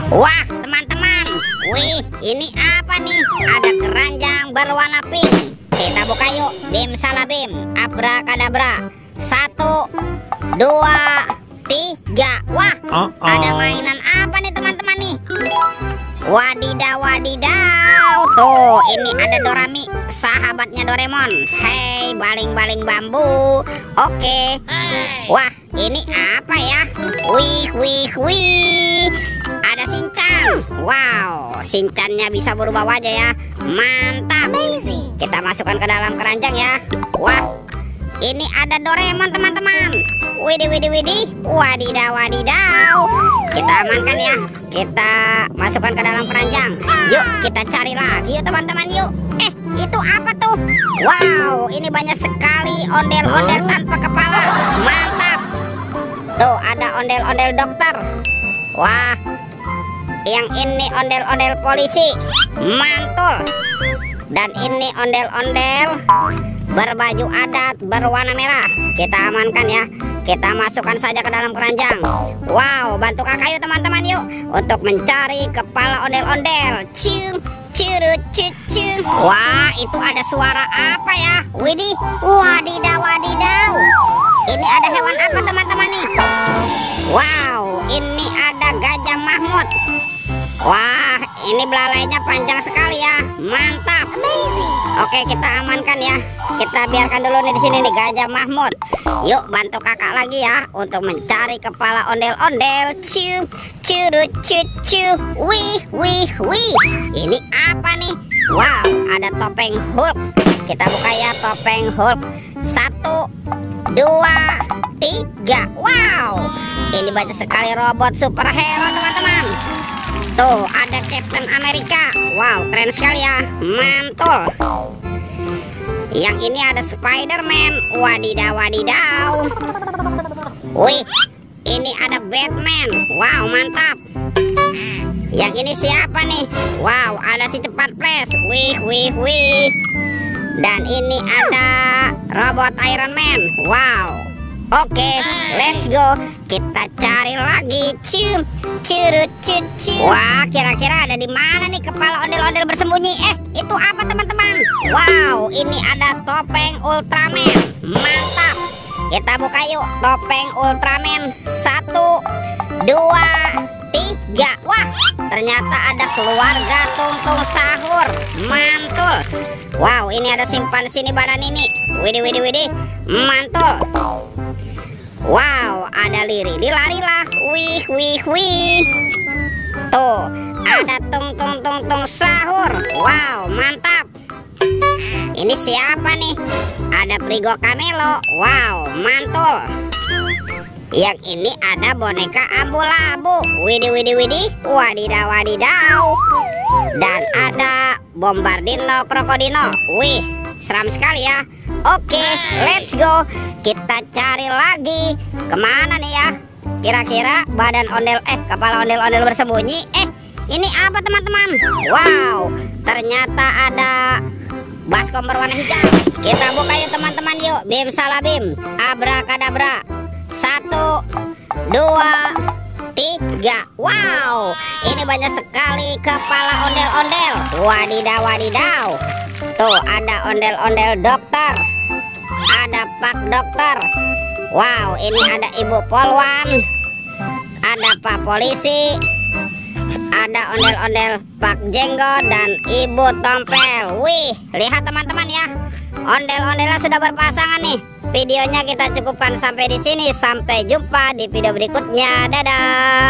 Wah, teman-teman. Wih, ini apa nih? Ada keranjang berwarna pink. Kita buka yuk. Bim salah bim. Abrakadabra. 1, 2, 3. Wah, ada mainan apa nih teman-teman nih? Wadidaw, wadidaw. Tuh, ini ada Dorami, sahabatnya Doraemon. Hei, baling-baling bambu. Oke. Wah, ini apa ya? Wih, wih, wih. Ada Shinchan. Wow, Shinchannya bisa berubah wajah ya. Mantap. Kita masukkan ke dalam keranjang ya. Wah, ini ada Doraemon teman-teman. Widih, widih, widih. Wadidaw, wadidaw. Kita amankan ya. Kita masukkan ke dalam keranjang. Yuk, kita cari lagi yuk teman-teman yuk. Itu apa tuh? Wow, ini banyak sekali ondel-ondel tanpa kepala. Mantap. Tuh, ada ondel-ondel dokter. Wah, yang ini ondel-ondel polisi. Mantul. Dan ini ondel-ondel berbaju adat berwarna merah. Kita amankan ya. Kita masukkan saja ke dalam keranjang. Wow, bantu kakak yuk teman-teman yuk untuk mencari kepala ondel-ondel. Cung, curut, cucung. Wah, itu ada suara apa ya? Widih, wadidaw, wadidaw. Ini ada hewan apa teman-teman nih? Wow, ini ada Gajah Mahmud. Wah, ini belalainya panjang sekali ya. Mantap. Oke, kita amankan ya. Kita biarkan dulu nih di sini nih Gajah Mahmud. Yuk, bantu kakak lagi ya untuk mencari kepala ondel-ondel. Cu, curut, cucu. Wih, wih, wih. Ini apa nih? Wow, ada topeng Hulk. Kita buka ya topeng Hulk. 1, 2, 3. Wow, ini banyak sekali robot superhero teman-teman. Tuh, ada Captain America. Wow, keren sekali ya. Mantul. Yang ini ada Spider-Man. Wadidaw, wadidaw. Wih, ini ada Batman. Wow, mantap. Yang ini siapa nih? Wow, ada si cepat flash. Wih, wih, wih. Dan ini ada robot Iron Man. Wow. Oke, let's go. Kita cari lagi. Cum, curut, cucu. Wah, kira-kira ada di mana nih kepala ondel-ondel bersembunyi? Itu apa teman-teman? Wow, ini ada topeng Ultraman. Mantap. Kita buka yuk topeng Ultraman. 1, 2, 3. Wah, ternyata ada keluarga Tung-Tung Sahur. Mantul. Wow, ini ada simpansi nih badan ini. Widih, widih, widih. Mantul. Wow, ada Liri dilarilah. Wih, wih, wih. Tuh, ada Tung Sahur. Wow, mantap. Ini siapa nih? Ada Prigo Camelo. Wow, mantul. Yang ini ada boneka abu-abu. Widih, widih, widih. Wadidaw, wadidaw. Dan ada Bombardino Krokodino. Wih, seram sekali ya. Oke, let's go. Kita cari lagi. Kemana nih ya? Kira-kira badan ondel kepala ondel-ondel bersembunyi. Ini apa teman-teman? Wow, ternyata ada baskom berwarna hijau. Kita buka yuk teman-teman yuk. Bim salah bim. Abrakadabra. 1, 2, 3. Wow, ini banyak sekali kepala ondel-ondel. Wadidaw, wadidaw. Tuh, ada ondel-ondel dokter. Ada Pak Dokter. Wow, ini ada Ibu Polwan. Ada Pak Polisi. Ada ondel-ondel Pak Jenggot dan Ibu Tompel. Wih, lihat teman-teman ya. Ondel-ondelnya sudah berpasangan nih. Videonya kita cukupkan sampai di sini. Sampai jumpa di video berikutnya. Dadah.